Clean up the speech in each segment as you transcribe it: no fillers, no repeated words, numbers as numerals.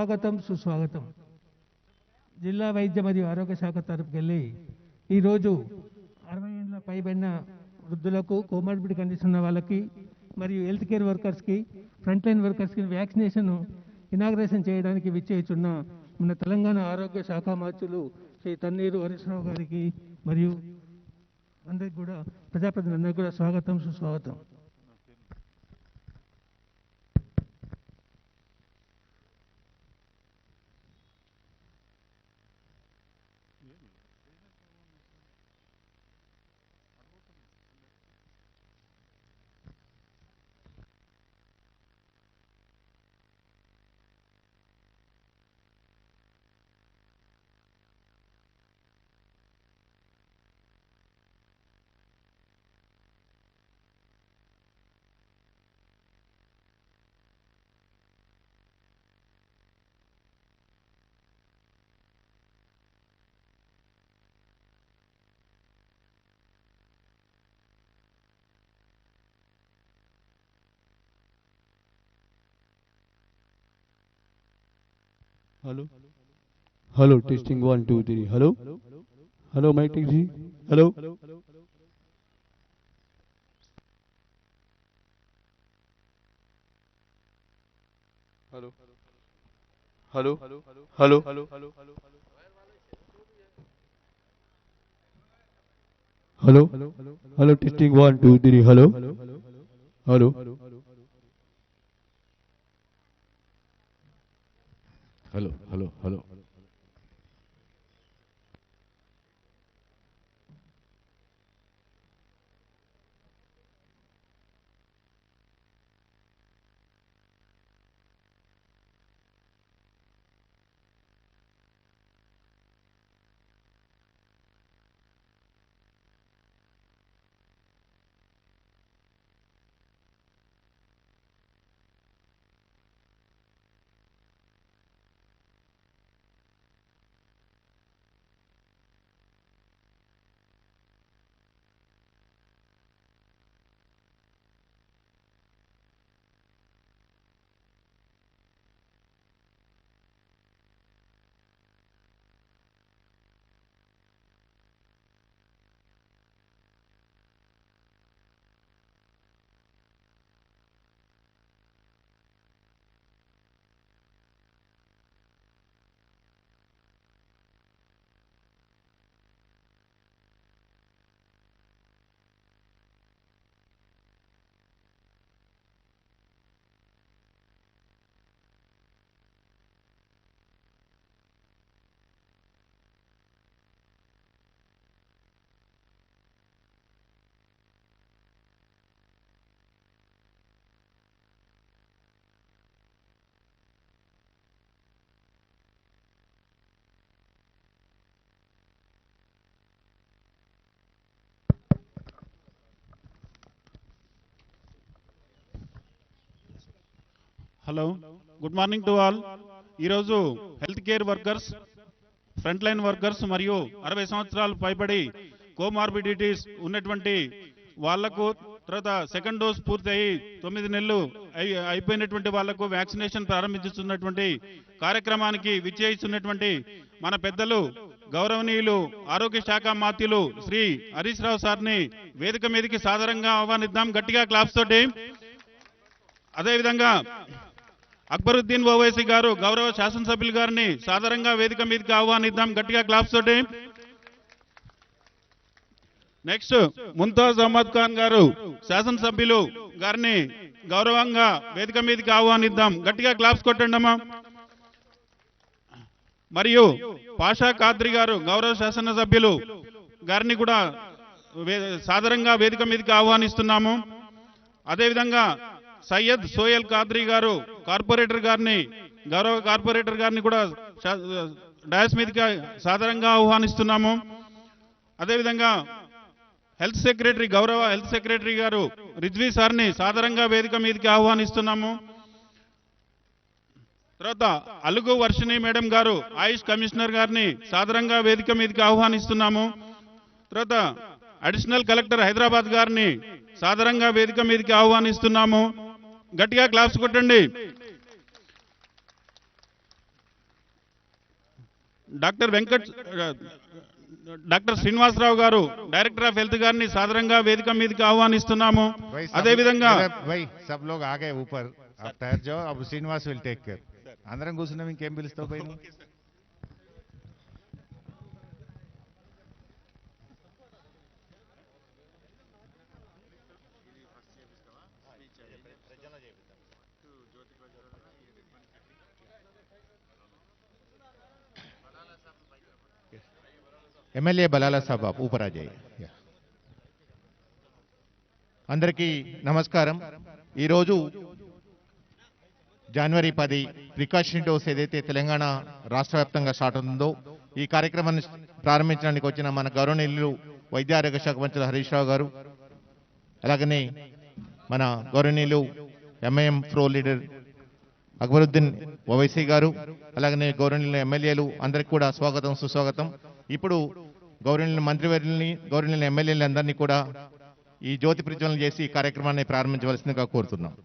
స్వాగతం సుస్వాగతం. జిల్లా వైద్య మరియు ఆరోగ్య శాఖ తరపుకెళ్ళి ఈరోజు 60 ఏళ్ళ పైబడిన వృద్ధులకు, కోమార్బిడ్ కండిషన్ ఉన్న వాళ్ళకి మరియు హెల్త్ కేర్ వర్కర్స్కి, ఫ్రంట్ లైన్ వర్కర్స్కి వ్యాక్సినేషన్ ఇనాగ్రేషన్ చేయడానికి విచ్చేస్తున్న మన తెలంగాణ ఆరోగ్య శాఖ మంత్రులు శ్రీ తన్నీరు హరీశ్రావు గారికి మరియు అందరికి కూడా, ప్రజాప్రతినిధులందరికీ కూడా స్వాగతం సుస్వాగతం. Hello. Hello. Testing 1 2 3. Hello. Hello. Mic testing. Hello. Hello. Hello. Hello. Hello. Hello. Testing 1 2 3. Hello. Hello. Hello. Hello. Hello, good morning to all. ఈరోజు health care workers, front line workers మరియు 60 సంవత్సరాలు పైబడి కోమార్బిడిటీస్ ఉన్నటువంటి వాళ్లకు, తర్వాత సెకండ్ డోస్ పూర్తి అయ్యి 9 నెలలు అయిపోయినటువంటి వాళ్లకు వ్యాక్సినేషన్ ప్రారంభించుతున్నటువంటి కార్యక్రమానికి విచ్చేస్తున్నటువంటి మన పెద్దలు గౌరవనీయులు ఆరోగ్య శాఖ మాత్యులు శ్రీ హరీష్ రావు సార్ని వేదిక మీదకి సాదరంగా ఆహ్వానిద్దాం, గట్టిగా క్లాప్స్ తోటి. అదేవిధంగా అక్బరుద్దీన్ ఓవైసీ గారు గౌరవ శాసనసభ్యులు గారిని సాదరంగా వేదిక మీదకి ఆహ్వానిద్దాం, గట్టిగా క్లాప్స్ తోటి. నెక్స్ట్ ముంతాజ్ అహ్మద్ ఖాన్ గారు శాసనసభ్యులు గారిని గౌరవంగా వేదిక మీదకి ఆహ్వానిద్దాం, గట్టిగా క్లాప్స్ కొట్టండి అమ్మా. మరియు పాషా ఖాద్రి గారు గౌరవ శాసనసభ్యులు గారిని కూడా సాదరంగా వేదిక మీదకి ఆహ్వానిస్తున్నాము. అదేవిధంగా సయ్యద్ సోయల్ ఖాద్రి గారు కార్పొరేటర్ గారిని, గౌరవ కార్పొరేటర్ గారిని కూడా డయాస్ మీదకి సాదరంగా ఆహ్వానిస్తున్నాము. అదేవిధంగా హెల్త్ సెక్రటరీ, గౌరవ హెల్త్ సెక్రటరీ గారు రిజ్వీ సార్ని సాదరంగా వేదిక మీదకి ఆహ్వానిస్తున్నాము. తర్వాత అలుగు వర్షిణి మేడం గారు ఆయుష్ కమిషనర్ గారిని సాదరంగా వేదిక మీదకి ఆహ్వానిస్తున్నాము. తర్వాత అడిషనల్ కలెక్టర్ హైదరాబాద్ గారిని సాదరంగా వేదిక మీదకి ఆహ్వానిస్తున్నాము, గట్టిగా క్లాప్స్ కొట్టండి. డాక్టర్ డాక్టర్ శ్రీనివాసరావు గారు డైరెక్టర్ ఆఫ్ హెల్త్ గారిని సాదరంగా వేదిక మీదకి ఆహ్వానిస్తున్నాము. అదేవిధంగా भाई सब लोग आ गए ऊपर, आप ठहर जाओ, अब श्रीनिवास विल टेक केयर. అందరం కూర్చున్నాం, ఇంకేం పిలుస్తావు పై నువ్వు? ఎమ్మెల్యే బలాలా సాబ్ आप ऊपर आ जाइए. అందరికీ నమస్కారం. ఈరోజు జనవరి 10 ప్రికాషన్ డోస్ ఏదైతే తెలంగాణ రాష్ట్ర వ్యాప్తంగా స్టార్ట్ అవుతుందో ఈ కార్యక్రమాన్ని ప్రారంభించడానికి వచ్చిన మన గౌరవనీయులు వైద్య ఆరోగ్య శాఖ మంత్రి హరీష్ రావు గారు, అలాగనే మన గౌరవనీయులు MIM flow leader Akbaruddin Owaisi గారు, అలాగనే గౌరవనీయుల ఎమ్మెల్యేలు అందరికీ కూడా స్వాగతం సుస్వాగతం. ఇప్పుడు గౌరవనీయుల మంత్రివర్యుల్ని, గౌరవనీయుల ఎమ్మెల్యేలు అందరినీ కూడా ఈ జ్యోతి ప్రజ్వలన చేసి ఈ కార్యక్రమాన్ని ప్రారంభించవలసిందిగా కోరుతున్నాం.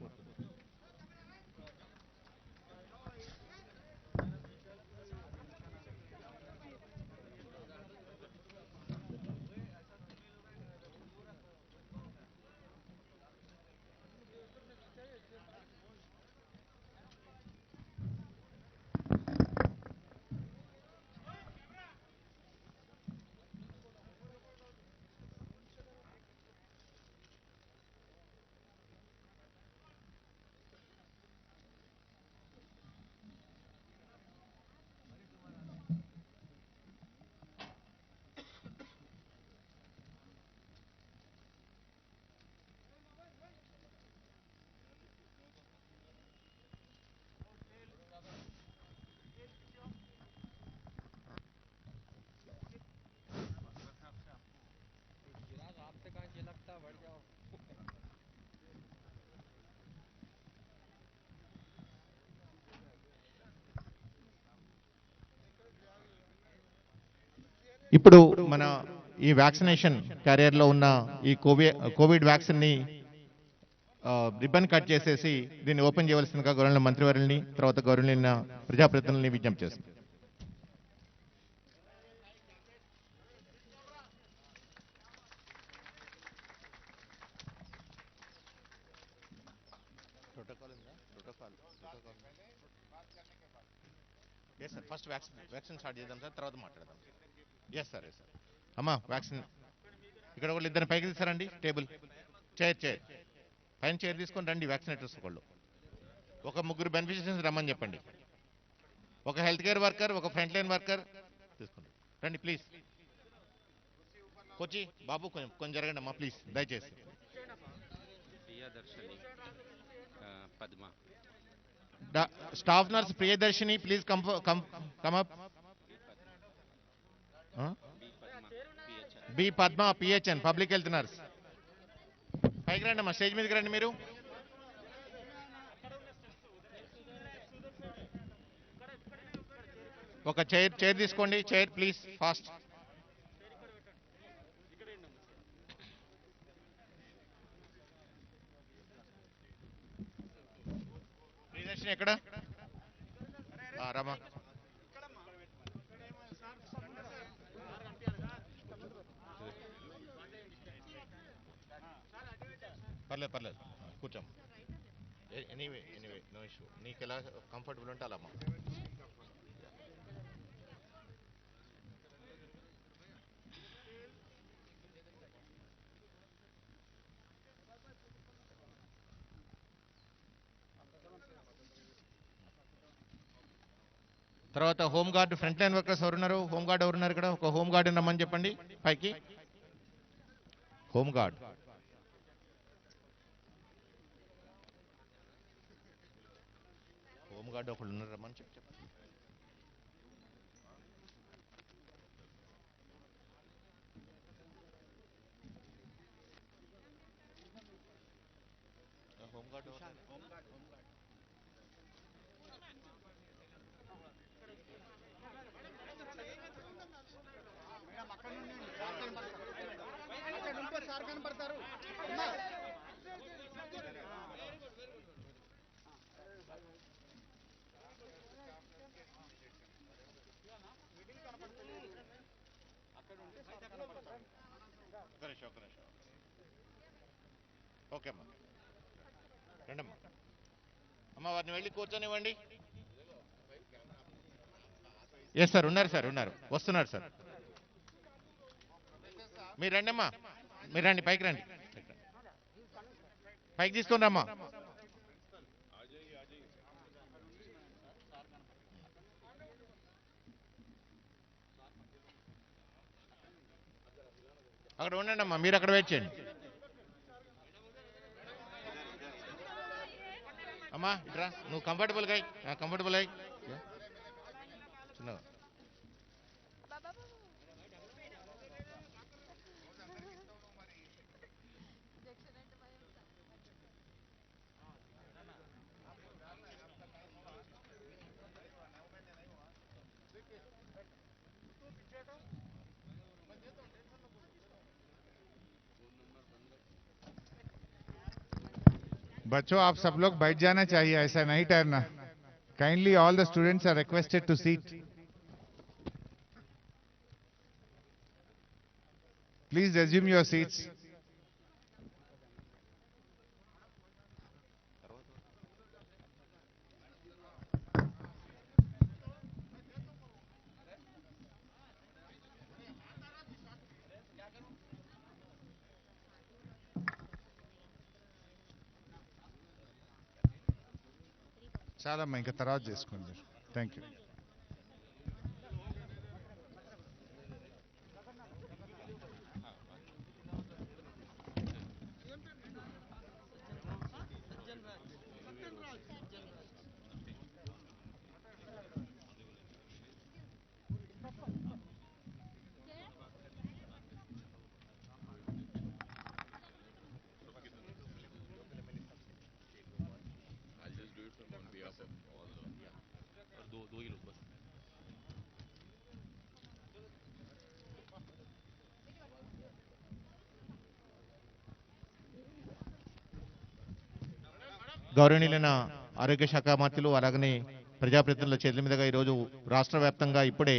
ఇప్పుడు మన ఈ వ్యాక్సినేషన్ క్యారియర్లో ఉన్న ఈ కోవిడ్ వ్యాక్సిన్ని రిబ్బన్ కట్ చేసేసి దీన్ని ఓపెన్ చేయవలసిందిగా గౌరవ మంత్రివర్యుల్ని, తర్వాత గౌరవనీయులైన ప్రజాప్రతినిధుల్ని విజ్ఞప్తి చేస్తుంది. ఫస్ట్ వ్యాక్సిన్ స్టార్ట్ చేద్దాం సార్, తర్వాత మాట్లాడదాం. Yes sir, yes sir. అమ్మా వ్యాక్సిన్ ఇక్కడ వాళ్ళు ఇద్దరు పైకి తీసారండి. టేబుల్ చైర్ పైన చైర్ తీసుకొని రండి. వ్యాక్సినేటర్స్ వాళ్ళు ఒక ముగ్గురు బెనిఫిషియరీస్ రమ్మని చెప్పండి. ఒక హెల్త్ కేర్ వర్కర్, ఒక ఫ్రంట్ లైన్ వర్కర్ తీసుకోండి. రండి ప్లీజ్. కొచ్చి బాబు కొంచెం జరగండి అమ్మా ప్లీజ్, దయచేసి. Staff nurse Priyadarshini please come up. B Padma PHN public health nurse. పైకి రండి అమ్మా, స్టేజ్ మీదకి రండి మీరు. ఒక చైర్ తీసుకోండి. Chair please, fast. ప్రియదర్శిని ఎక్కడ? రమా పర్లేదు కూర్చోం. Anyway no issue. నీకు ఎలా కంఫర్టబుల్ ఉంటే అలా అమ్మా. తర్వాత home guard front line workers ఎవరున్నారు? హోమ్ గార్డ్ ఎవరున్నారు ఇక్కడ? ఒక హోమ్ గార్డ్ రమ్మని చెప్పండి పైకి. హోమ్ గార్డ్ ఒకళ్ళు ఉన్నారు, రమ్మని చెప్పి. హోమ్ గార్డ్ ఓకే అమ్మా, రండమ్మా. అమ్మ వారిని వెళ్ళి కూర్చొనివ్వండి. ఎస్ సార్, ఉన్నారు సార్, ఉన్నారు, వస్తున్నారు సార్. మీరు రండి అమ్మా, మీరు రండి, పైకి రండి, పైకి తీసుకొని రమ్మా. అక్కడ ఉండండి అమ్మా, మీరు అక్కడ వెయిట్ చేయండి. అమ్మా ఇట్రా, నువ్వు కంఫర్టబుల్గా అయ్యి, కంఫర్టబుల్ అయ్యి చిన్నగా. बच्चों आप सब लोग बैठ जाना चाहिए, ऐसा नहीं ठहरना. Kindly all the students are requested to seat. Please resume your seats. చాలమ్మా, ఇంకా తర్వాత చేసుకోండి. Thank you. గౌరవనీయులైన ఆరోగ్య శాఖ మంత్రులు అలాగనే ప్రజాప్రతినిధుల చేతుల మీదుగా ఈరోజు రాష్ట్ర వ్యాప్తంగా ఇప్పుడే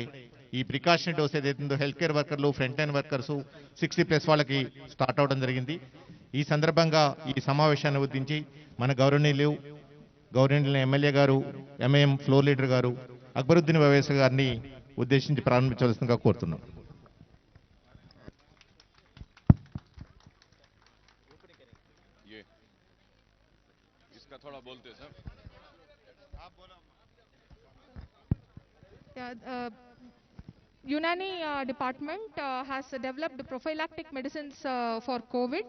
ఈ ప్రికాషనరీ డోస్ ఏదైతుందో హెల్త్ కేర్ వర్కర్లు, ఫ్రంట్ లైన్ వర్కర్స్ 60+ వాళ్ళకి స్టార్ట్ అవడం జరిగింది. ఈ సందర్భంగా ఈ సమావేశాన్ని ఉద్దేశించి మన గౌరవనీయులైన ఎమ్మెల్యే గారు, ఎంఐఎం ఫ్లోర్ లీడర్ గారు అక్బరుద్దీన్ వైవేస్ గారిని ఉద్దేశించి ప్రారంభించవలసిందిగా కోరుతున్నాం. थोड़ा बोलते sir. Unani department has developed prophylactic medicines for COVID.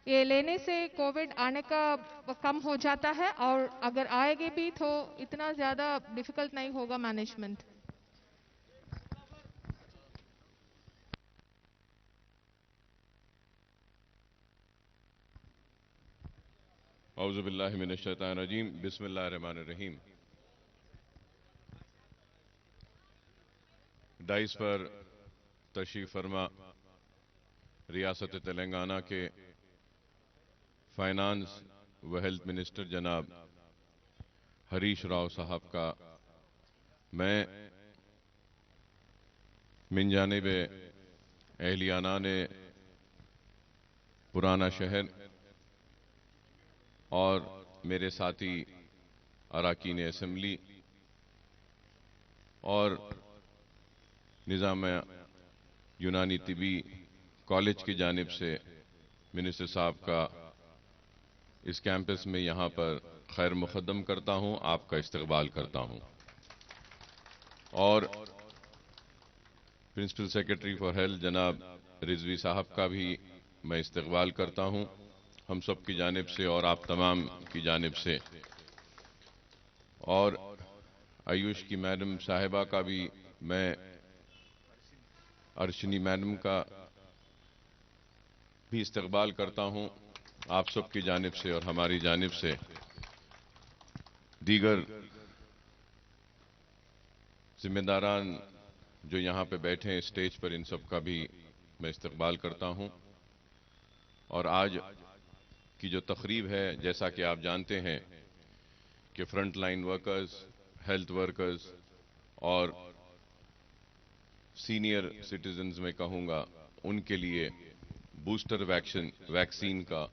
ये लेने से कोविड आने का कम हो जाता है और अगर आएगी भी तो इतना ज़्यादा डिफिकल्ट नहीं होगा मैनेजमेंट. औज़ु बिल्लाहि मिनश शैतानिर रजीम, बिस्मिल्लाहिर रहमानिर रहीम. डाइस पर तशरीफ फरमा रियासत तेलंगाना के फाइनेंस व हेल्थ मिनिस्टर जनाब हरीश राव साहब का मैं मिन जानिब अहलियाना ने पुराना शहर और मेरे साथी अरकान असेंबली और निज़ाम यूनानी तिबी कॉलेज की जानिब से मिनिस्टर साहब का इस कैंपस में यहाँ पर खैर मुक़द्दम करता हूँ, आपका इस्तकबाल करता हूँ. और प्रिंसिपल सेक्रेटरी फॉर हेल्थ जनाब रिजवी साहब का भी मैं इस्तकबाल करता हूँ, हम सब की जानिब से और आप तमाम की जानिब से. और आयुष की मैडम साहिबा का भी मैं, अर्शनी मैडम का भी इस्तकबाल करता हूँ आप सब की जानिब से और हमारी जानिब से. दीगर जिम्मेदारान जो यहाँ पे बैठे हैं स्टेज पर, इन सब का भी मैं इस्तकबाल करता हूँ. और आज की जो तकरीब है, जैसा कि आप जानते हैं कि front line workers, health workers और सीनियर सिटीजन्स में कहूँगा, उनके लिए बूस्टर वैक्सीन का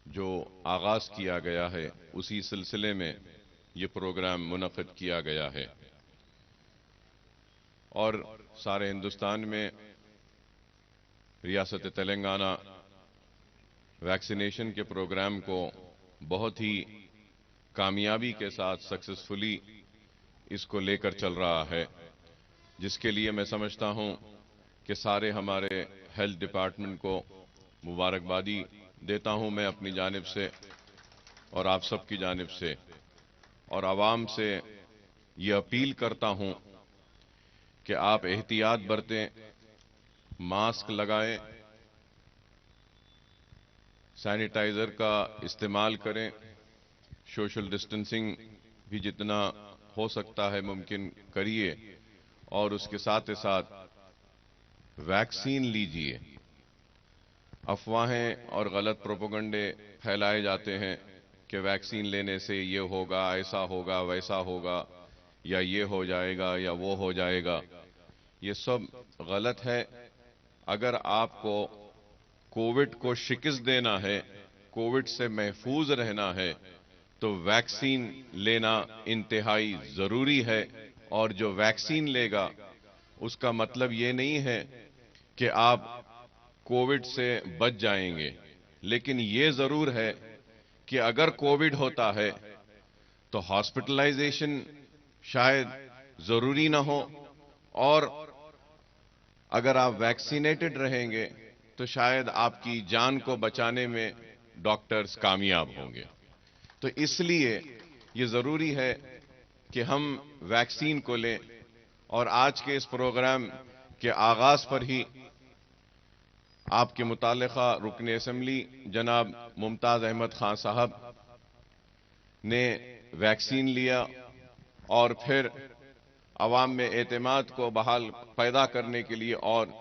जो आगाज किया गया है, उसी सिलसिले में ये प्रोग्राम मुनक़िद किया गया है। और सारे हिंदुस्तान में रियासत तेलंगाना वैक्सीनेशन के प्रोग्राम को बहुत ही कामयाबी के साथ सक्सेसफुली इसको लेकर चल रहा है, जिसके लिए मैं समझता हूं कि सारे हमारे हेल्थ डिपार्टमेंट को मुबारकबादी देता हूं मैं अपनी जानिब से और आप सबकी जानिब से, और आवाम से ये अपील करता हूं कि आप एहतियात बरतें, मास्क लगाएं, सैनिटाइजर का इस्तेमाल करें, सोशल डिस्टेंसिंग भी जितना हो सकता है मुमकिन करिए, और उसके साथ ही साथ वैक्सीन लीजिए। अफवाहें और गलत प्रोपेगेंडे फैलाए जाते हैं कि वैक्सीन लेने से ये होगा, ऐसा होगा, वैसा होगा, या ये हो जाएगा या वो हो जाएगा। ये सब गलत है। अगर आपको कोविड को शिकस्त देना है, कोविड से महफूज रहना है, तो वैक्सीन लेना इंतहाई जरूरी है। और जो वैक्सीन लेगा उसका मतलब ये नहीं है कि आप कोविड से बच जाएंगे, लेकिन ये जरूर है कि अगर कोविड होता है तो हॉस्पिटलाइजेशन शायद जरूरी ना हो, और अगर आप वैक्सीनेटेड रहेंगे तो शायद आपकी जान को बचाने में डॉक्टर्स कामयाब होंगे। तो इसलिए ये जरूरी है कि हम वैक्सीन को लें। और आज के इस प्रोग्राम के आगाज पर ही आपके मुतालिका रुकन असेंबली जनाब मुमताज अहमद खान साहब ने वैक्सीन लिया, और फिर अवाम में एतमाद को बहाल पैदा करने के लिए और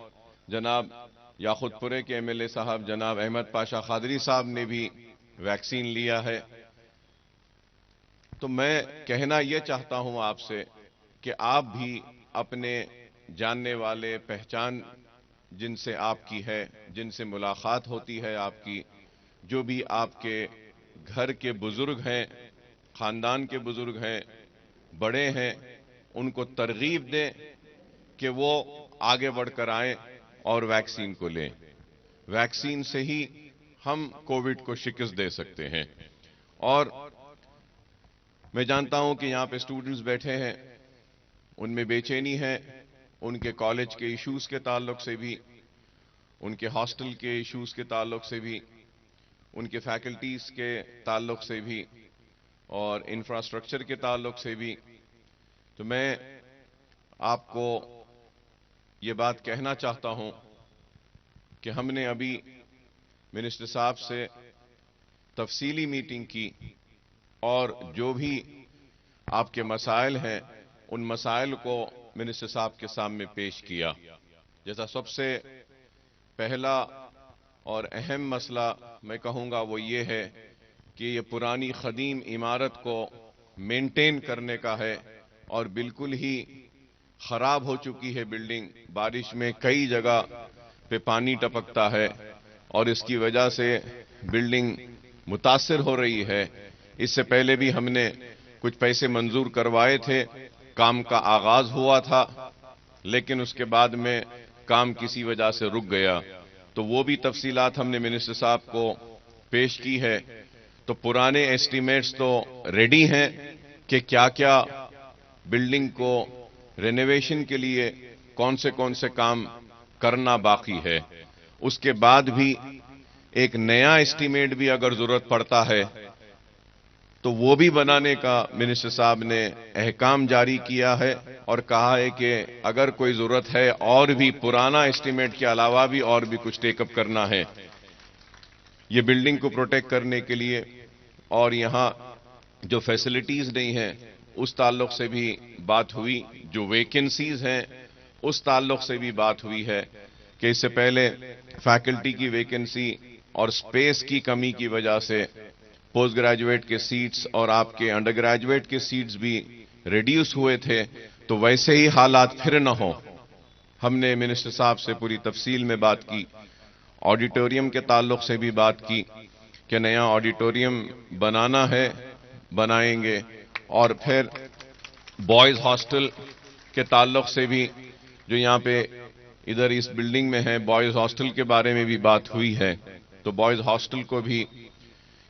जनाब याखुतपुरे के एमएलए साहब जनाब अहमद पाशा खादरी साहब ने भी वैक्सीन लिया है। तो मैं कहना यह चाहता हूं आपसे कि आप भी अपने जानने वाले, पहचान जिनसे आपकी है, जिनसे मुलाकात होती है आपकी, जो भी आपके घर के बुजुर्ग हैं, खानदान के बुजुर्ग हैं, बड़े हैं, उनको तरगीब दें कि वो आगे बढ़कर आएं और वैक्सीन को लें। वैक्सीन से ही हम कोविड को शिकस्त दे सकते हैं। और मैं जानता हूं कि यहां पे स्टूडेंट्स बैठे हैं, उनमें बेचैनी है, उनके कॉलेज के इश्यूज के ताल्लुक से भी, उनके हॉस्टल के इश्यूज के ताल्लुक से भी, उनके फैकल्टीज के ताल्लुक से भी, और इंफ्रास्ट्रक्चर के ताल्लुक से भी। तो मैं आपको ये बात कहना चाहता हूं कि हमने अभी मिनिस्टर साहब से तफसीली मीटिंग की, और जो भी आपके मसाइल हैं उन मसाइल को मिनिस्टर साहब के सामने पेश किया। जैसा सबसे पहला और अहम मसला मैं कहूंगा वो ये है कि ये पुरानी खदीम इमारत को मेंटेन करने का है, और बिल्कुल ही खराब हो चुकी है बिल्डिंग। बारिश में कई जगह पे पानी टपकता है और इसकी वजह से बिल्डिंग मुतासिर हो रही है। इससे पहले भी हमने कुछ पैसे मंजूर करवाए थे, काम का आगाज हुआ था, लेकिन उसके बाद में काम किसी वजह से रुक गया। तो वो भी तफसीलात हमने मिनिस्टर साहब को पेश की है। तो पुराने एस्टीमेट्स तो रेडी हैं कि क्या क्या बिल्डिंग को रेनोवेशन के लिए कौन से काम करना बाकी है। उसके बाद भी एक नया एस्टीमेट भी अगर जरूरत पड़ता है तो वो भी बनाने का मिनिस्टर साहब ने अहकाम जारी किया है, और कहा है कि अगर कोई जरूरत है और भी पुराना एस्टीमेट के अलावा भी और भी कुछ टेकअप करना है ये बिल्डिंग को प्रोटेक्ट करने के लिए। और यहां जो फैसिलिटीज नहीं हैं उस ताल्लुक से भी बात हुई, जो वैकेंसीज हैं उस ताल्लुक से भी बात हुई है कि इससे पहले फैकल्टी की वैकेंसी और स्पेस की कमी की वजह से पोस्ट ग्रेजुएट के सीट्स और आपके अंडर ग्रेजुएट के सीट्स भी रिड्यूस हुए थे। तो वैसे ही हालात फिर न हो, हमने मिनिस्टर साहब से पूरी तफसील में बात की, ऑडिटोरियम के ताल्लुक से भी बात की कि नया ऑडिटोरियम बनाना है, बनाएंगे, और फिर बॉयज़ हॉस्टल के ताल्लुक से भी जो यहाँ पे इधर इस बिल्डिंग में है, बॉयज़ हॉस्टल के बारे में भी बात हुई है। तो बॉयज़ हॉस्टल को भी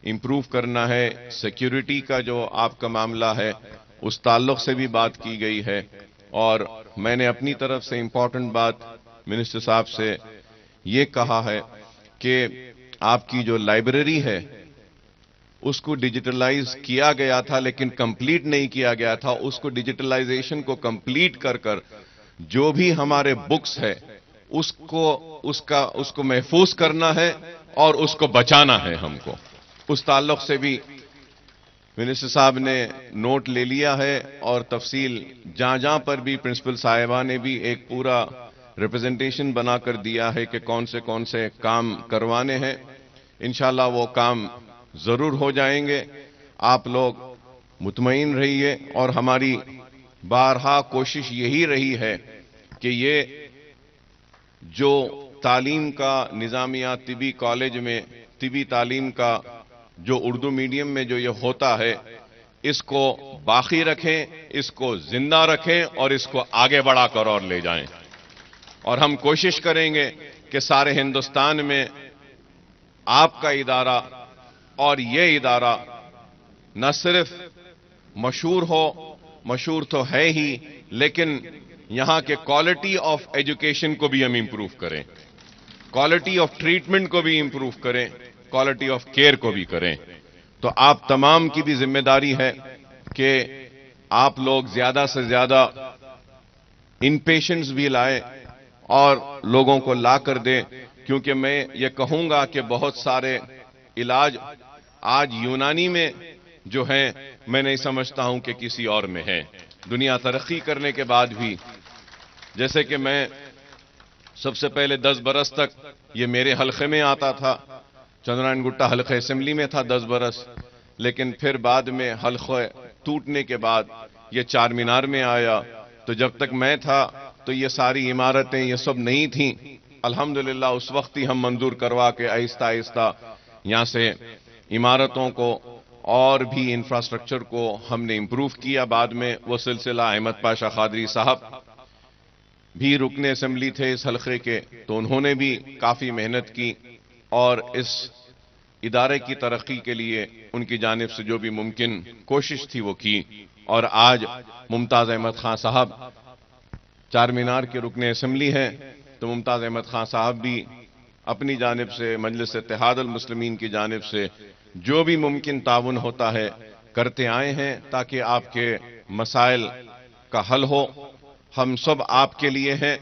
इम्प्रूव करना है। सिक्योरिटी का जो आपका मामला है उस ताल्लुक से भी बात की गई है, और मैंने अपनी तरफ से इम्पोर्टेंट बात मिनिस्टर साहब से ये कहा है कि आपकी जो लाइब्रेरी है उसको डिजिटलाइज किया गया था लेकिन कंप्लीट नहीं किया गया था। उसको डिजिटलाइजेशन को कंप्लीट कर कर जो भी हमारे बुक्स है उसको महफूज करना है और उसको बचाना है हमको। उस ताल्लुक से भी मिनिस्टर साहब ने नोट ले लिया है, और तफसील जहां जहां पर भी प्रिंसिपल साहिबा ने भी एक पूरा रिप्रेजेंटेशन बनाकर दिया है कि कौन से काम करवाने हैं। इंशाल्लाह वो काम जरूर हो जाएंगे। आप लोग मुतमईन रहिए, और हमारी बारहा कोशिश यही रही है कि ये जो तालीम का निजामिया तिबी कॉलेज में तिबी तालीम का जो उर्दू मीडियम में जो ये होता है, इसको बाकी रखें, इसको जिंदा रखें और इसको आगे बढ़ाकर और ले जाएं। और हम कोशिश करेंगे कि सारे हिंदुस्तान में आपका इदारा और ये इदारा न सिर्फ मशहूर हो, मशहूर तो है ही, लेकिन यहां के क्वालिटी ऑफ एजुकेशन को भी हम इंप्रूव करें, क्वालिटी ऑफ ट्रीटमेंट को भी इंप्रूव करें, क्वालिटी ऑफ केयर को भी करें। तो आप तमाम की भी जिम्मेदारी है कि आप लोग ज्यादा से ज्यादा इन पेशेंट्स भी लाएं और लोगों को ला कर दें, क्योंकि मैं ये कहूंगा कि बहुत सारे इलाज आज यूनानी में जो हैं, मैं नहीं समझता हूं कि किसी और में है। दुनिया तरक्की करने के बाद भी, जैसे कि मैं सबसे पहले 10 बरस तक ये मेरे हल्के में आता था, चंद्रायन गुट्टा हल्के असेंबली में था 10 बरस, लेकिन फिर बाद में हल्के टूटने के बाद ये चार मीनार में आया। तो जब तक मैं था तो ये सारी इमारतें ये सब नहीं थी। अल्हम्दुलिल्लाह उस वक्त ही हम मंजूर करवा के आहिस्ता आहिस्ता यहां से इमारतों को और भी इंफ्रास्ट्रक्चर को हमने इंप्रूव किया। बाद में वो सिलसिला अहमद पाशा खादरी साहब भी रुकने असेंबली थे इस हल्के के, तो उन्होंने भी काफी मेहनत की और इस इदारे की तरक्की के लिए उनकी जानिब से जो भी मुमकिन कोशिश थी वो की। और आज मुमताज अहमद खान साहब चार मीनार के रुकने असेंबली हैं, तो मुमताज अहमद खान साहब भी अपनी जानिब से मजलिस इत्तेहाद अल मुस्लिमीन की जानिब से जो भी मुमकिन ताउन होता है करते आए हैं, ताकि आपके मसाइल का हल हो। हम सब आपके लिए हैं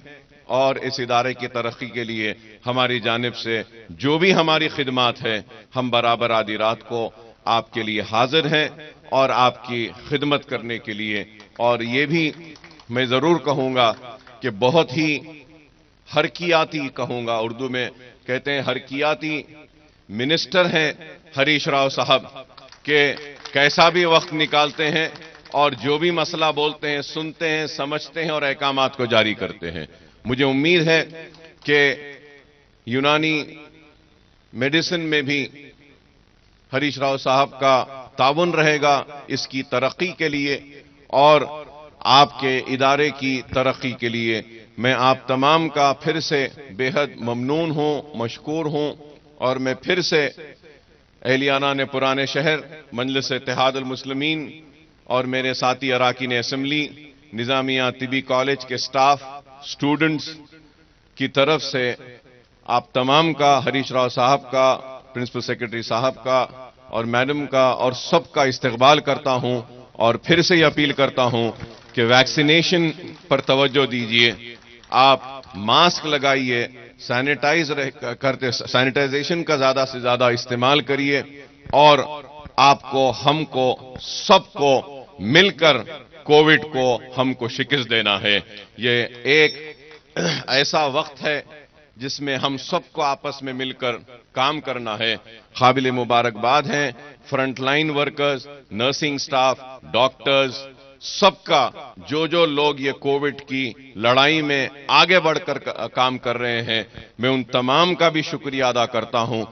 और इस इदारे की तरक्की के लिए हमारी जानिब से जो भी हमारी खिदमात है, हम बराबर आधी रात को आपके लिए हाजिर हैं और आपकी खिदमत करने के लिए। और ये भी मैं जरूर कहूंगा कि बहुत ही हरकियाती कहूंगा, उर्दू में कहते हैं हरकियाती मिनिस्टर हैं हरीश राव साहब, के कैसा भी वक्त निकालते हैं और जो भी मसला बोलते हैं सुनते हैं, समझते हैं और अहकामात को जारी करते हैं। मुझे उम्मीद है कि यूनानी मेडिसिन में भी हरीश राव साहब का ताउन रहेगा इसकी तरक्की के लिए और आपके इदारे की तरक्की के लिए। मैं आप तमाम का फिर से बेहद ममनून हूं, मशकूर हूं, और मैं फिर से एहलियाना ने पुराने शहर मजलिस इत्तेहाद अल मुस्लिमीन और मेरे साथी अराकीन असेंबली, निजामिया तिबी कॉलेज के स्टाफ, स्टूडेंट्स की तरफ से आप तमाम का, हरीश राव साहब का, प्रिंसिपल सेक्रेटरी साहब का और मैडम का और सबका इस्तकबाल करता हूं। और फिर से अपील करता हूं कि वैक्सीनेशन पर तवज्जो दीजिए, आप मास्क लगाइए, सैनिटाइजेशन का ज्यादा से ज्यादा इस्तेमाल करिए और आपको, हमको, सबको मिलकर कोविड को हमको शिकस्त देना है। ये एक ऐसा वक्त है जिसमें हम सबको आपस में मिलकर काम करना है। काबिल मुबारकबाद हैं frontline workers, nursing staff, doctors, सबका जो लोग ये कोविड की लड़ाई में आगे बढ़कर काम कर रहे हैं, मैं उन तमाम का भी शुक्रिया अदा करता हूं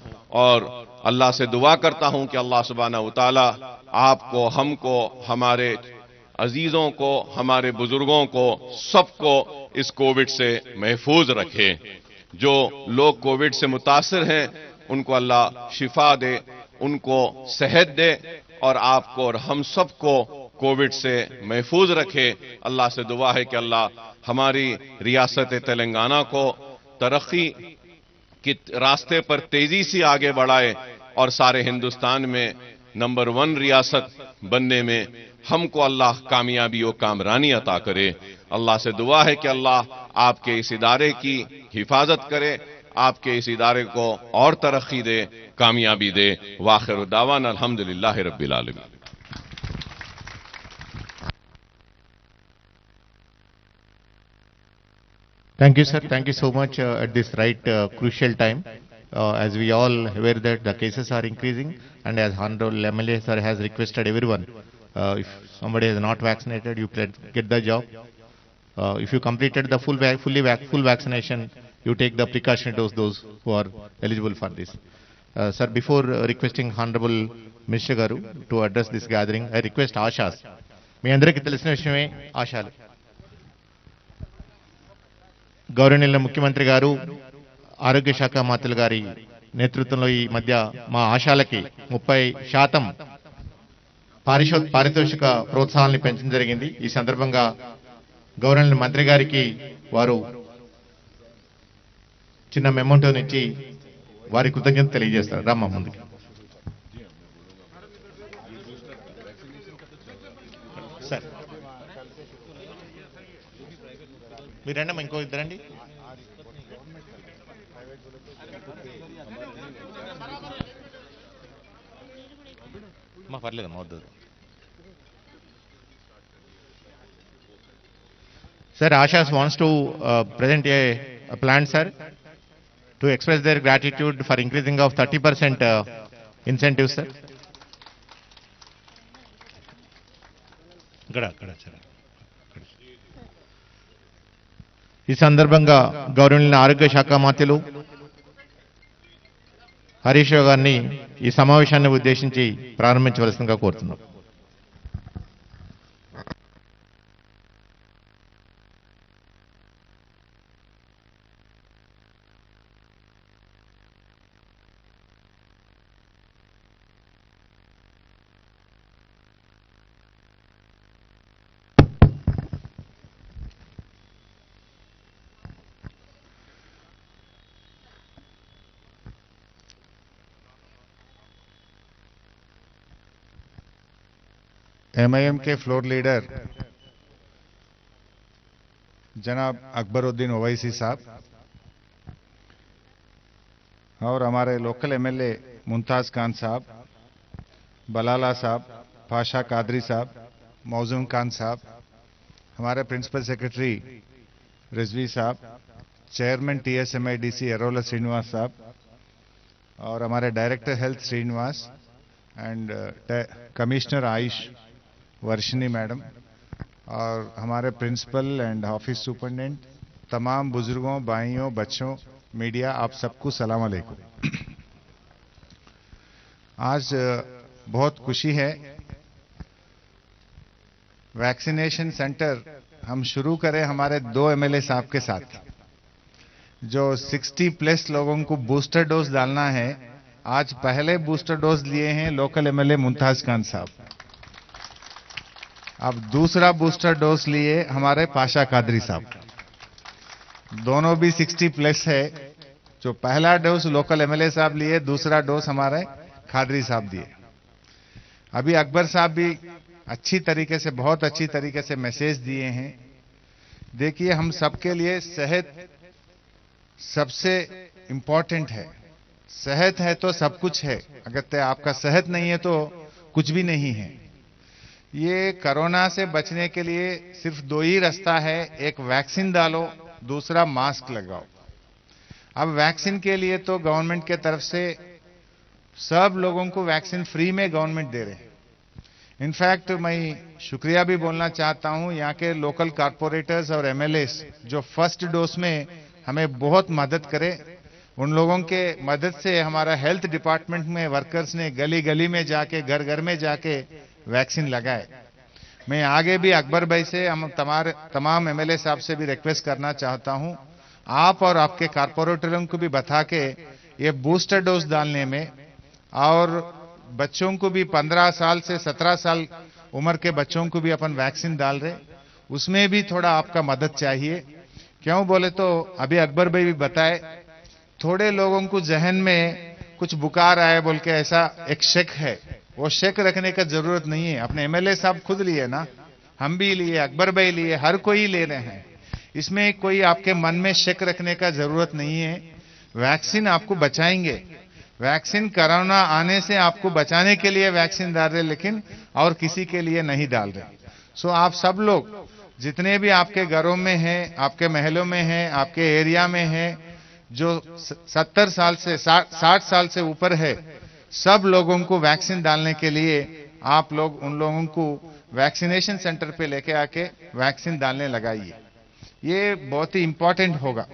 और अल्लाह से दुआ करता हूं कि अल्लाह सुब्हानहू व तआला आपको, हमको, हमारे अजीजों को, हमारे बुजुर्गों को, सबको इस कोविड से महफूज रखे। जो लोग कोविड से मुतासिर हैं उनको अल्लाह शिफा दे, उनको सेहत दे और आपको और हम सबको कोविड से महफूज रखे। अल्लाह से दुआ है कि अल्लाह हमारी रियासत तेलंगाना को तरक्की के रास्ते पर तेजी से आगे बढ़ाए और सारे हिंदुस्तान में नंबर 1 रियासत बनने में हमको अल्लाह कामयाबी और कामरानी अता करे। अल्लाह से दुआ है कि अल्लाह आपके इस इदारे की हिफाजत करे, आपके इस इदारे को और तरक्की दे, कामयाबी दे। वाखिर दावाना अल्हम्दुलिल्लाहि रब्बिल आलमीन। Thank you, sir. Thank you so much at this crucial time. As we all aware that the cases are increasing, and as Honorable MLA sir has requested everyone, if somebody is not vaccinated, you get the job. If you completed the full vaccination, you take the precautionary dose, those who are eligible for this. Sir, before requesting Honorable Mr. Garu to address this gathering, I request Ashas. మీ అందరికీ తెలిసిన విషయమే ఆశాలు. గౌరవనీయుల ముఖ్యమంత్రి గారు, ఆరోగ్య శాఖ మంత్రులు గారి నేతృత్వంలో ఈ మధ్య మా ఆశాలకి 30% పారితోషిక ప్రోత్సాహాన్ని పెంచడం జరిగింది. ఈ సందర్భంగా గౌరవనీయుల మంత్రి గారికి వారు చిన్న మెమోంటోనిచ్చి వారి కృతజ్ఞత తెలియజేస్తారు. రామ్మ ముందుకి. సార్ మీరు రండమ్మా, ఇంకో ఇద్దరండి. మా పర్లేదమ్మా, వద్దు. Sir, Ashas wants to present a plan, sir, to express their gratitude for increasing of 30% incentives, sir. ఈ సందర్భంగా గౌరవనీయుల ఆరోగ్య శాఖ మంత్రులు హరీష్ రావు గారిని ఈ సమావేశాన్ని ఉద్దేశించి ప్రారంభించవలసిందిగా కోరుతున్నాం. MIM के फ्लोर लीडर जनाब अकबरुद्दीन ओवैसी साहब और हमारे लोकल MLA मुमताज खान साहब, बलाला साहब, पाशा कादरी साहब, मौजूम खान साहब, हमारे प्रिंसिपल सेक्रेटरी रिजवी साहब, चेयरमैन TSMIDC एरोला श्रीनिवास साहब और हमारे director health Srinivas and commissioner Ayush Varshini madam और हमारे प्रिंसिपल एंड ऑफिस सुपरिटेंडेंट, तमाम बुजुर्गों, भाइयों, बच्चों, मीडिया, आप सबको सलाम अलैकुम। आज बहुत खुशी है, वैक्सीनेशन सेंटर हम शुरू करें हमारे 2 MLA साहब के साथ, जो 60+ लोगों को बूस्टर डोज डालना है। आज पहले बूस्टर डोज लिए हैं लोकल MLA मुमताज खान साहब, अब दूसरा बूस्टर डोज लिए हमारे पाशा कादरी साहब। दोनों भी 60+ है। जो पहला डोज लोकल MLA साहब लिए, दूसरा डोज हमारे कादरी साहब दिए। अभी अकबर साहब भी अच्छी तरीके से, बहुत अच्छी तरीके से मैसेज दिए हैं। देखिए, हम सबके लिए सेहत सबसे इंपॉर्टेंट है। सेहत है तो सब कुछ है, अगर आपका सेहत नहीं है तो कुछ भी नहीं है। ये कोरोना से बचने के लिए सिर्फ 2 ही रास्ता है, एक वैक्सीन डालो, दूसरा मास्क लगाओ। अब वैक्सीन के लिए तो गवर्नमेंट के तरफ से सब लोगों को वैक्सीन फ्री में गवर्नमेंट दे रहे हैं, इनफैक्ट मैं शुक्रिया भी बोलना चाहता हूं यहाँ के लोकल कारपोरेटर्स और एमएलएस जो फर्स्ट डोज में हमें बहुत मदद करे। उन लोगों के मदद से हमारा हेल्थ डिपार्टमेंट में वर्कर्स ने गली गली में जाके घर घर में जाके वैक्सीन लगाए। मैं आगे भी अकबर भाई से हम तमाम एमएलए साहब से भी रिक्वेस्ट करना चाहता हूं, आप और आपके कारपोरेटरों को भी बता के ये बूस्टर डोज डालने में, और बच्चों को भी 15 साल से 17 साल उम्र के बच्चों को भी अपन वैक्सीन डाल रहे, उसमें भी थोड़ा आपका मदद चाहिए। क्यों बोले तो अभी अकबर भाई भी बताए, थोड़े लोगों को जहन में कुछ बुखार आए बोल के ऐसा एक शक है, वो शक रखने का जरूरत नहीं है। अपने एमएलए साहब खुद लिए ना, हम भी लिए, अकबर भाई लिए, हर कोई ले रहे हैं। इसमें कोई आपके मन में शक रखने का जरूरत नहीं है। वैक्सीन आपको बचाएंगे, वैक्सीन कोरोना आने से आपको बचाने के लिए वैक्सीन डाल रहे, लेकिन और किसी के लिए नहीं डाल रहे। सो आप सब लोग जितने भी आपके घरों में हैं, आपके महलों में हैं, आपके एरिया में हैं, जो 70 साल से 60 साल से ऊपर है, सब लोगों को वैक्सीन डालने के लिए आप लोग उन लोगों को वैक्सीनेशन सेंटर पे लेके आके वैक्सीन डालने लगाइए। ये बहुत ही इंपॉर्टेंट होगा।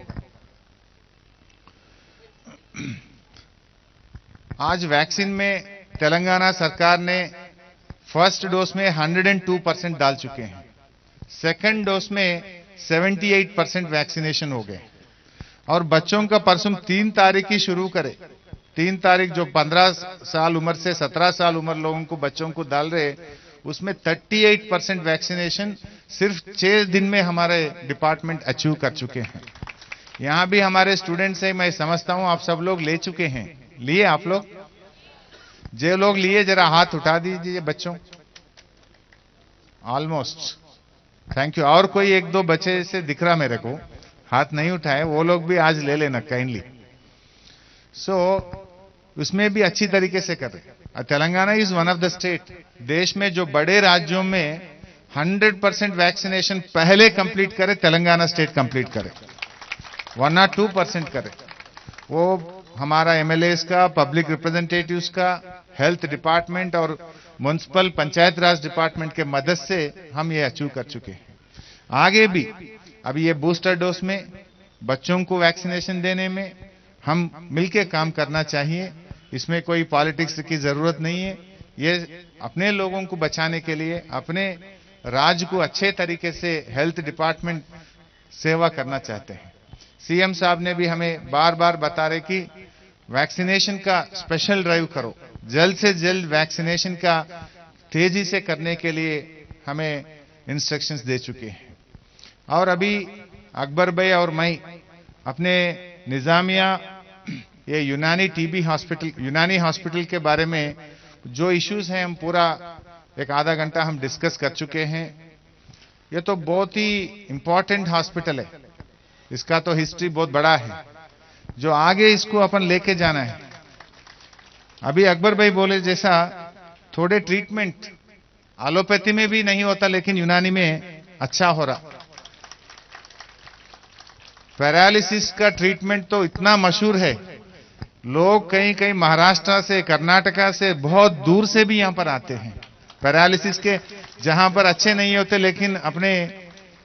आज वैक्सीन में तेलंगाना सरकार ने फर्स्ट डोज में 102% डाल चुके हैं, सेकंड डोज में 78% वैक्सीनेशन हो गए, और बच्चों का परसों 3 तारीख ही शुरू करे। 3 तारीख जो 15 साल उम्र से 17 साल उम्र लोगों को बच्चों को डाल रहे, उसमें 38% वैक्सीनेशन सिर्फ 6 दिन में हमारे डिपार्टमेंट अचीव कर चुके हैं। यहां भी हमारे स्टूडेंट्स हैं, मैं समझता हूं आप सब लोग ले चुके हैं। लिए आप लोग? जो लोग लिए जरा हाथ उठा दीजिए बच्चों। Almost, thank you. और कोई 1-2 बच्चे से दिख रहा मेरे को, हाथ नहीं उठाए, वो लोग भी आज ले लेना काइंडली। सो उसमें भी अच्छी तरीके से कर रहे। Telangana is one of the state, देश में जो बड़े राज्यों में 100% वैक्सीनेशन पहले कंप्लीट करे, तेलंगाना स्टेट कंप्लीट करे, 1 or 2% करे। वो हमारा एमएलएस का, पब्लिक रिप्रेजेंटेटिव्स का, हेल्थ डिपार्टमेंट और म्युनिसिपल पंचायत राज डिपार्टमेंट के मदद से हम ये अचीव कर चुके हैं। आगे भी अभी ये बूस्टर डोज में बच्चों को वैक्सीनेशन देने में हम मिलके काम करना चाहिए। इसमें कोई पॉलिटिक्स की जरूरत नहीं है। ये अपने लोगों को बचाने के लिए, अपने राज्य को अच्छे तरीके से हेल्थ डिपार्टमेंट सेवा करना चाहते हैं। सीएम साहब ने भी हमें बार बार बता रहे कि वैक्सीनेशन का स्पेशल ड्राइव करो, जल्द से जल्द वैक्सीनेशन का तेजी से करने के लिए हमें इंस्ट्रक्शंस दे चुके हैं। और अभी अकबर भाई और मैं अपने निजामिया ये यूनानी टीबी हॉस्पिटल, यूनानी हॉस्पिटल के बारे में जो इश्यूज हैं, हम पूरा एक आधा घंटा हम डिस्कस कर चुके हैं। ये तो बहुत ही इंपॉर्टेंट हॉस्पिटल है, इसका तो हिस्ट्री बहुत बड़ा है, जो आगे इसको अपन लेके जाना है। अभी अकबर भाई बोले जैसा थोड़े ट्रीटमेंट एलोपैथी में भी नहीं होता, लेकिन यूनानी में अच्छा हो रहा। पैरालिसिस का ट्रीटमेंट तो इतना मशहूर है, लोग कहीं कहीं महाराष्ट्र से, कर्नाटका से, बहुत दूर से भी यहां पर आते हैं पैरालिसिस के, जहां पर अच्छे नहीं होते, लेकिन अपने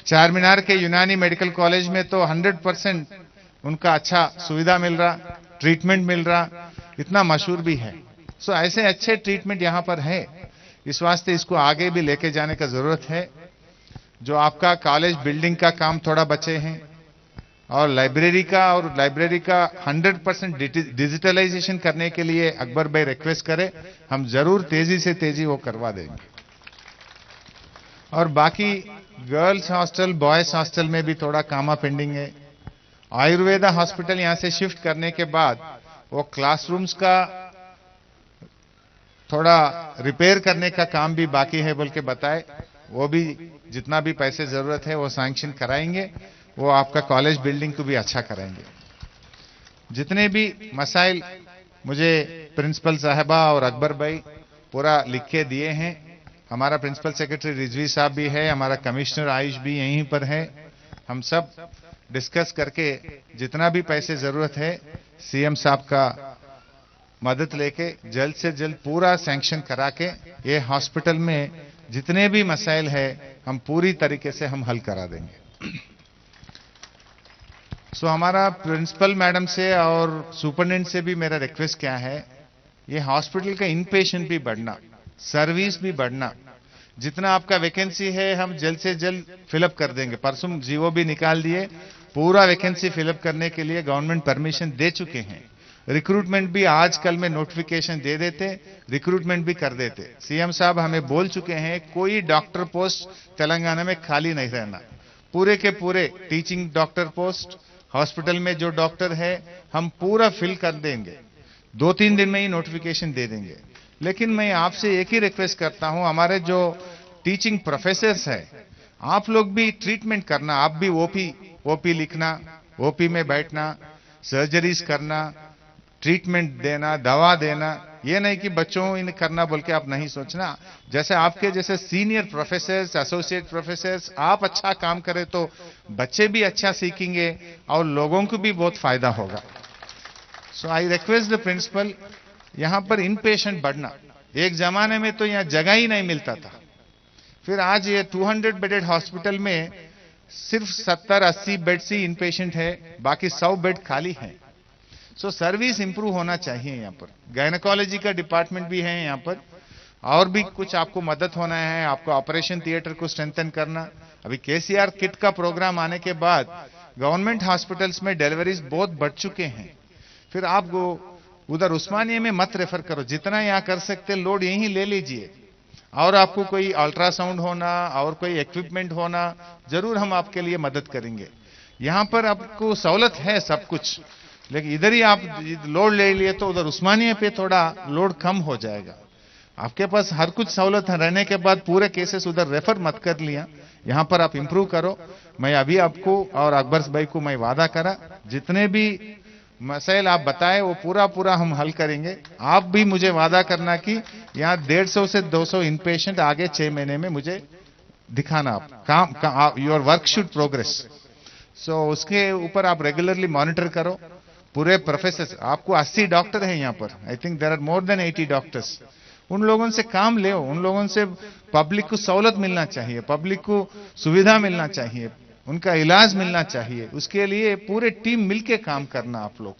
चार के यूनानी मेडिकल कॉलेज में तो 100% उनका अच्छा सुविधा मिल रहा, ट्रीटमेंट मिल रहा, इतना मशहूर भी है। सो ऐसे अच्छे ट्रीटमेंट यहां पर है, इस वास्ते इसको आगे भी लेके जाने का जरूरत है। जो आपका कॉलेज बिल्डिंग का काम थोड़ा बचे हैं, और लाइब्रेरी का 100% डिजिटलाइजेशन करने के लिए अकबर भाई रिक्वेस्ट करे, हम जरूर तेजी से तेजी वो करवा देंगे। और बाकी गर्ल्स हॉस्टल, बॉयज हॉस्टल में भी थोड़ा कामा पेंडिंग है। आयुर्वेदा हॉस्पिटल यहां से शिफ्ट करने के बाद वो क्लासरूम्स का थोड़ा रिपेयर करने का काम भी बाकी है बोल के बताए, वो भी जितना भी पैसे जरूरत है वो सैंक्शन कराएंगे, वो आपका कॉलेज बिल्डिंग को भी अच्छा कराएंगे। जितने भी मसाइल मुझे प्रिंसिपल साहबा और अकबर भाई पूरा लिख के दिए हैं, हमारा प्रिंसिपल सेक्रेटरी रिजवी साहब भी है, हमारा कमिश्नर आयुष भी यहीं पर है, हम सब डिस्कस करके जितना भी पैसे जरूरत है सीएम साहब का मदद लेके जल्द से जल्द पूरा सैंक्शन करा के ये हॉस्पिटल में जितने भी मसाइल है हम पूरी तरीके से हम हल करा देंगे। सो हमारा प्रिंसिपल मैडम से और सुपरिटेंडेंट से भी मेरा रिक्वेस्ट क्या है, ये हॉस्पिटल का इनपेशेंट भी बढ़ना, सर्विस भी बढ़ना, जितना आपका वैकेंसी है हम जल्द से जल्द फिलअप कर देंगे। परसों जीवो भी निकाल दिए, पूरा वैकेंसी फिलअप करने के लिए गवर्नमेंट परमिशन दे चुके हैं। रिक्रूटमेंट भी आजकल में नोटिफिकेशन दे देते, रिक्रूटमेंट भी कर देते। सीएम साहब हमें बोल चुके हैं कोई डॉक्टर पोस्ट तेलंगाना में खाली नहीं रहना, पूरे के पूरे टीचिंग डॉक्टर पोस्ट हॉस्पिटल में जो डॉक्टर है हम पूरा फिल कर देंगे, 2-3 दिन में ही नोटिफिकेशन दे देंगे। लेकिन मैं आपसे एक ही रिक्वेस्ट करता हूं, हमारे जो टीचिंग प्रोफेसर्स है आप लोग भी ट्रीटमेंट करना, आप भी ओपी लिखना, ओपी में बैठना, सर्जरीज करना, ट्रीटमेंट देना, दवा देना, ये नहीं कि बच्चों इन करना बोल के आप नहीं सोचना। जैसे आपके जैसे सीनियर प्रोफेसर्स, एसोसिएट प्रोफेसर्स आप अच्छा काम करें तो बच्चे भी अच्छा सीखेंगे और लोगों को भी बहुत फायदा होगा। सो आई रिक्वेस्ट द प्रिंसिपल, यहां पर इनपेशेंट बढ़ना, एक जमाने में तो यहां जगह ही नहीं मिलता था, फिर आज ये 200 बेडेड हॉस्पिटल में सिर्फ 70-80 बेड ही इनपेशेंट है, बाकी 100 बेड खाली हैं। सो सर्विस इंप्रूव होना चाहिए। यहाँ पर गायनेकोलॉजी का डिपार्टमेंट भी है, यहाँ पर और भी कुछ आपको मदद होना है, आपको ऑपरेशन थिएटर को स्ट्रेंथन करना। अभी केसीआर किट का प्रोग्राम आने के बाद गवर्नमेंट हॉस्पिटल्स में डिलीवरीज बहुत बढ़ चुके हैं। फिर आप उधर उस्मानिया में मत रेफर करो, जितना यहाँ कर सकते लोड यहीं ले लीजिए। और आपको कोई अल्ट्रासाउंड होना और कोई इक्विपमेंट होना, जरूर हम आपके लिए मदद करेंगे। यहां पर आपको सहूलत है सब कुछ, लेकिन इधर ही आप लोड ले लिए तो उधर उस्मानिया पे थोड़ा लोड कम हो जाएगा। आपके पास हर कुछ सहूलत रहने के बाद पूरे केसेस उधर रेफर मत कर लिया, यहां पर आप इंप्रूव करो। मैं अभी आपको और अकबर भाई को मैं वादा करा, जितने भी मसाइल आप बताए वो पूरा हम हल करेंगे। आप भी मुझे वादा करना कि यहाँ 150 से 200 इनपेशेंट आगे 6 महीने में मुझे दिखाना। आप योर वर्क शुड प्रोग्रेस। सो उसके ऊपर आप रेगुलरली मॉनिटर करो। पूरे प्रोफेसर, आपको 80 डॉक्टर हैं यहाँ पर, I think there are more than 80 doctors. उन लोगों से काम ले, उन लोगों से पब्लिक को सहूलत मिलना चाहिए, पब्लिक को सुविधा मिलना चाहिए, उनका इलाज मिलना चाहिए। उसके लिए पूरे टीम मिलके काम करना आप लोग।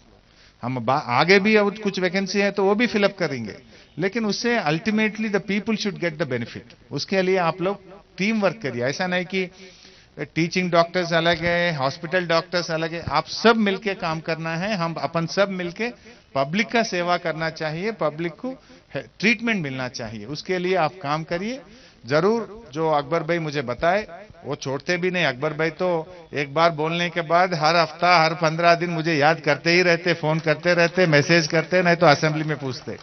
हम आगे भी अब कुछ वैकेंसी है तो वो भी फिलअप करेंगे, लेकिन उससे ultimately the people should get the benefit. उसके लिए आप लोग टीम वर्क करिए। ऐसा नहीं कि टीचिंग डॉक्टर्स अलग है, हॉस्पिटल डॉक्टर्स अलग है, आप सब मिलके काम करना है। हम अपन सब मिलके पब्लिक का सेवा करना चाहिए, पब्लिक को ट्रीटमेंट मिलना चाहिए। उसके लिए आप काम करिए जरूर। जो अकबर भाई मुझे बताए वो छोड़ते भी नहीं। अकबर भाई तो एक बार बोलने के बाद हर हफ्ता, हर 15 दिन मुझे याद करते ही रहते, फोन करते रहते, मैसेज करते, नहीं तो असेंबली में पूछते।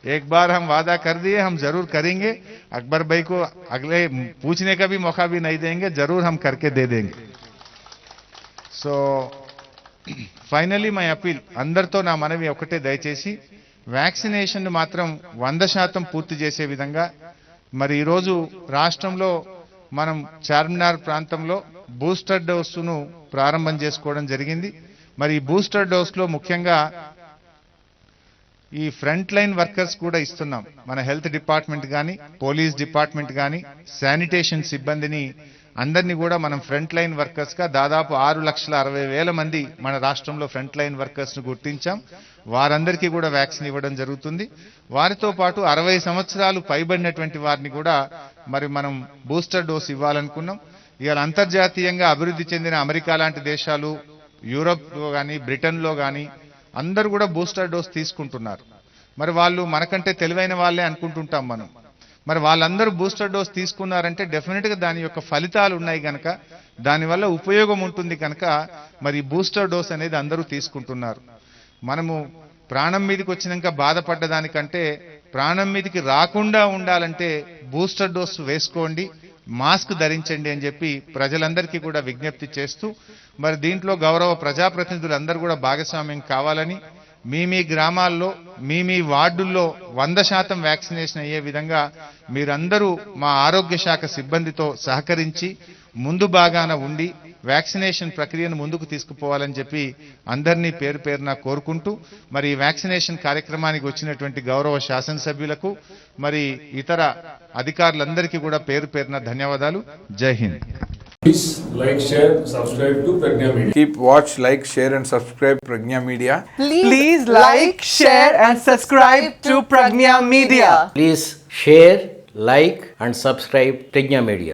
एक बार हम वादा कर दिए, हम जरूर करेंगे। अकबर भाई को अगले पूछने का भी मौका भी नहीं देंगे, जरूर हम करके दे देंगे। సో ఫైనల్లీ మై అపీల్, అందరితో నా మనవి ఒకటే, దయచేసి వ్యాక్సినేషన్ మాత్రం 100% పూర్తి చేసే విధంగా మరి ఈరోజు రాష్ట్రంలో మనం చార్మినార్ ప్రాంతంలో బూస్టర్ డోసును ప్రారంభం చేసుకోవడం జరిగింది. మరి ఈ బూస్టర్ డోస్లో ముఖ్యంగా ఈ ఫ్రంట్ లైన్ వర్కర్స్ కూడా ఇస్తున్నాం. మన హెల్త్ డిపార్ట్మెంట్ కానీ, పోలీస్ డిపార్ట్మెంట్ కానీ, శానిటేషన్ సిబ్బందిని అందరినీ కూడా మనం ఫ్రంట్ లైన్ వర్కర్స్ గా దాదాపు 6,60,000 మంది మన రాష్ట్రంలో ఫ్రంట్ లైన్ వర్కర్స్ ను గుర్తించాం. వారందరికీ కూడా వ్యాక్సిన్ ఇవ్వడం జరుగుతుంది. వారితో పాటు 60 సంవత్సరాలు పైబడినటువంటి వారిని కూడా మరి మనం బూస్టర్ డోస్ ఇవ్వాలనుకున్నాం. ఇవాళ అంతర్జాతీయంగా అభివృద్ధి చెందిన అమెరికా లాంటి దేశాలు, యూరోప్లో కానీ, బ్రిటన్లో కానీ అందరూ కూడా బూస్టర్ డోస్ తీసుకుంటున్నారు. మరి వాళ్ళు మనకంటే తెలివైన వాళ్ళే అనుకుంటుంటాం మనం. మరి వాళ్ళందరూ బూస్టర్ డోస్ తీసుకున్నారంటే డెఫినెట్గా దాని యొక్క ఫలితాలు ఉన్నాయి కనుక, దానివల్ల ఉపయోగం ఉంటుంది కనుక మరి బూస్టర్ డోస్ అనేది అందరూ తీసుకుంటున్నారు. మనము ప్రాణం మీదకి వచ్చినాక బాధపడ్డ దానికంటే ప్రాణం మీదకి రాకుండా ఉండాలంటే బూస్టర్ డోస్ వేసుకోండి, మాస్క్ ధరించండి అని చెప్పి ప్రజలందరికీ కూడా విజ్ఞప్తి చేస్తూ, మరి దీంట్లో గౌరవ ప్రజాప్రతినిధులందరూ కూడా భాగస్వామ్యం కావాలని, మీ గ్రామాల్లో, మీ వార్డుల్లో 100% వ్యాక్సినేషన్ అయ్యే విధంగా మీరందరూ మా ఆరోగ్య శాఖ సిబ్బందితో సహకరించి ముందు భాగాన ఉండి వ్యాక్సినేషన్ ప్రక్రియను ముందుకు తీసుకుపోవాలని చెప్పి అందరినీ పేరు పేరున కోరుకుంటూ మరి ఈ వ్యాక్సినేషన్ కార్యక్రమానికి వచ్చినటువంటి గౌరవ శాసనసభ్యులకు మరి ఇతర అధికారులందరికీ కూడా పేరు పేరున ధన్యవాదాలు. జై Hind. Please like, share, subscribe to Pragya Media. Keep watch, like, share and subscribe Pragya Media. Please like, share and subscribe to Pragya Media. Please share, like and subscribe Pragya Media.